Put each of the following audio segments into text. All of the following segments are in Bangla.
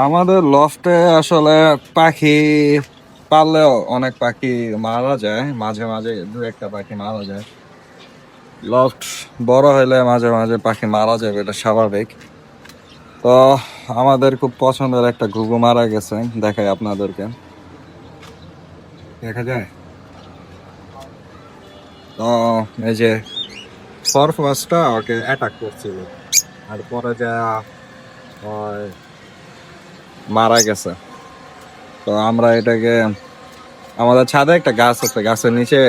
আমাদের লফটে আসলে পাখি পাললেও অনেক পাখি মারা যায়, মাঝে মাঝে দু একটা পাখি মারা যায়। লফট বড় হইলে মাঝে মাঝে পাখি মারা যাবে, এটা স্বাভাবিক। তো আমাদের খুব পছন্দের একটা ঘুঘু মারা গেছে, দেখাই আপনাদেরকে, দেখা যায়। তো এই যে ফরফাসটা ওকে অ্যাটাক করছিল, আর পরে যা ওই মারা গেছে। তো আমরা এটাকে, আমাদের ছাদে একটা গাছ আছে, গাছের নিচে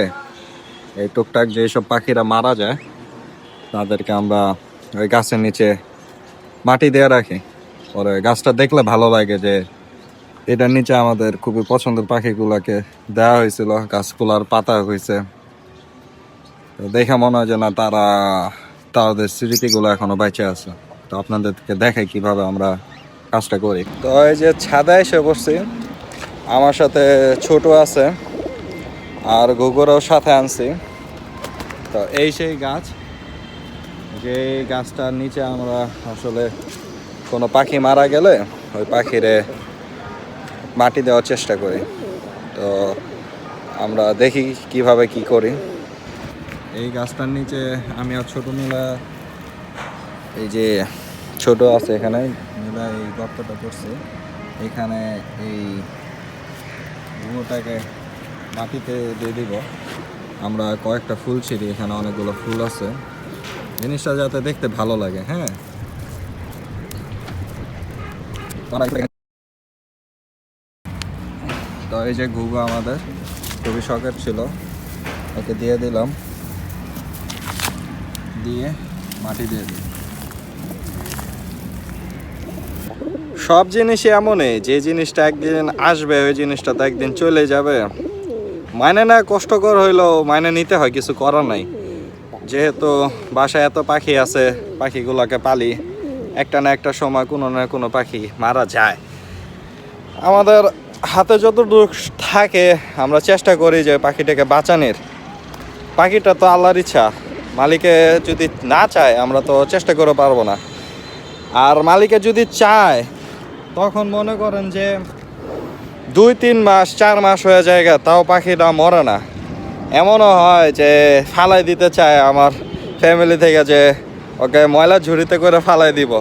এই টুকটাক যেসব পাখিরা মারা যায় তাদেরকে আমরা ওই গাছের নিচে মাটি দিয়ে রাখি। পরে গাছটা দেখলে ভালো লাগে যে এটার নিচে আমাদের খুবই পছন্দের পাখিগুলাকে দেওয়া হয়েছিল, গাছগুলার পাতা হয়েছে। তো দেখে মনে হয় যে না, তারা তাদের স্মৃতিগুলো এখনো বেঁচে আছে। তো আপনাদেরকে দেখাই কিভাবে আমরা কাজটা করি। তো এই যে ছাদে এসে বসছি, আমার সাথে ছোট আছে আর ঘুঘুরাও সাথে আনছি। তো এই সেই গাছ, যে গাছটার নিচে আমরা আসলে কোনো পাখি মারা গেলে ওই পাখিরে মাটি দেওয়ার চেষ্টা করি। তো আমরা দেখি কিভাবে কি করি। এই গাছটার নিচে আমি আর ছোট মিলা, এই যে ছোট আছে এখানে মিলা এই গর্তটা করছে, এখানে এই ঘুঘুটাকে মাটিতে দিয়ে দিব। আমরা কয়েকটা ফুল ছিঁড়ি, এখানে অনেকগুলো ফুল আছে, জিনিসটা যাতে দেখতে ভালো লাগে। হ্যাঁ, তো এই যে ঘুঘু আমাদের খুবই শখের ছিল, ওকে দিয়ে দিলাম, দিয়ে মাটি দিয়ে দিই। সব জিনিসই এমনই, যে জিনিসটা একদিন আসবে ওই জিনিসটা তো একদিন চলে যাবে। মাইনে না কষ্টকর হইলেও মাইনে নিতে হয়, কিছু করার নাই। যেহেতু বাসায় এত পাখি আছে, পাখিগুলোকে পালি, একটা না একটা সময় কোনো না কোনো পাখি মারা যায়। আমাদের হাতে যতটুকু থাকে আমরা চেষ্টা করি যে পাখিটাকে বাঁচানোর। পাখিটা তো আল্লাহর ইচ্ছা, মালিকে যদি না চায় আমরা তো চেষ্টা করে পারবো না। আর মালিকে যদি চায় তখন মনে করেন যে 2-3 মাস 4 মাস হয়ে যায়, তাও পাখিটা মরে না। এমনও হয় যে ফালাই দিতে চায় আমার ফ্যামিলি থেকে, যে ওকে ময়লা ঝুড়িতে করে ফালাই দিব,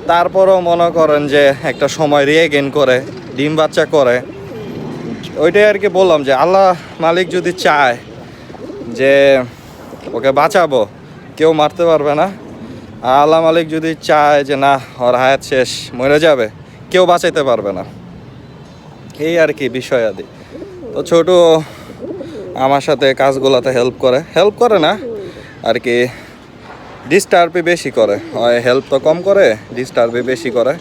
তারপরেও মনে করেন যে একটা সময় রিগেইন করে ডিম বাচ্চা করে। ওইটাই আর কি বললাম যে আল্লাহ মালিক যদি চায় যে ওকে বাঁচাবো, কেউ মারতে পারবে না। আর আল্লাহ মালিক যদি চায় যে না, ওর হায়াত শেষ, মরে যাবে, কেউ বাঁচাইতে পারবে না। এই আর কি বিষয় আদি। তো ছোট আমার সাথে কাজগুলোতে হেল্প করে না আর কি, ডিস্টার্বই বেশি করে। হয় হেল্প তো কম করে, ডিস্টার্বই বেশি করে।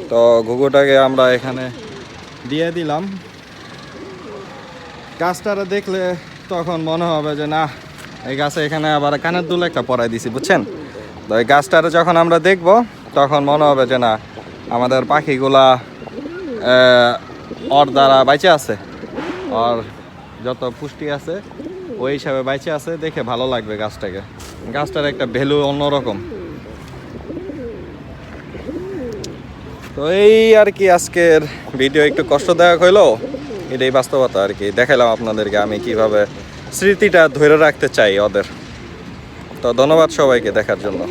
তো ঘুঘুটাকে আমরা এখানে দিয়ে দিলাম। গাছটারে দেখলে তখন মনে হবে যে না, এই গাছে এখানে আবার কানের দুল একটা পরাই দিছি, বুঝছেন। তো এই গাছটারে যখন আমরা দেখব তখন মনে হবে যে না, আমাদের পাখিগুলা ওর দ্বারা বাইচে আছে, আর যত পুষ্টি আছে ওই হিসাবে বাইচে আছে, দেখে ভালো লাগবে গাছটাকে। গাছটার একটা ভ্যালু অন্যরকম। তো এই আর কি, আজকের ভিডিও একটু কষ্টদায়ক হইলো, এটাই বাস্তবতা আর কি। দেখাইলাম আপনাদেরকে আমি কিভাবে স্মৃতিটা ধরে রাখতে চাই ওদের। তো ধন্যবাদ সবাইকে দেখার জন্য।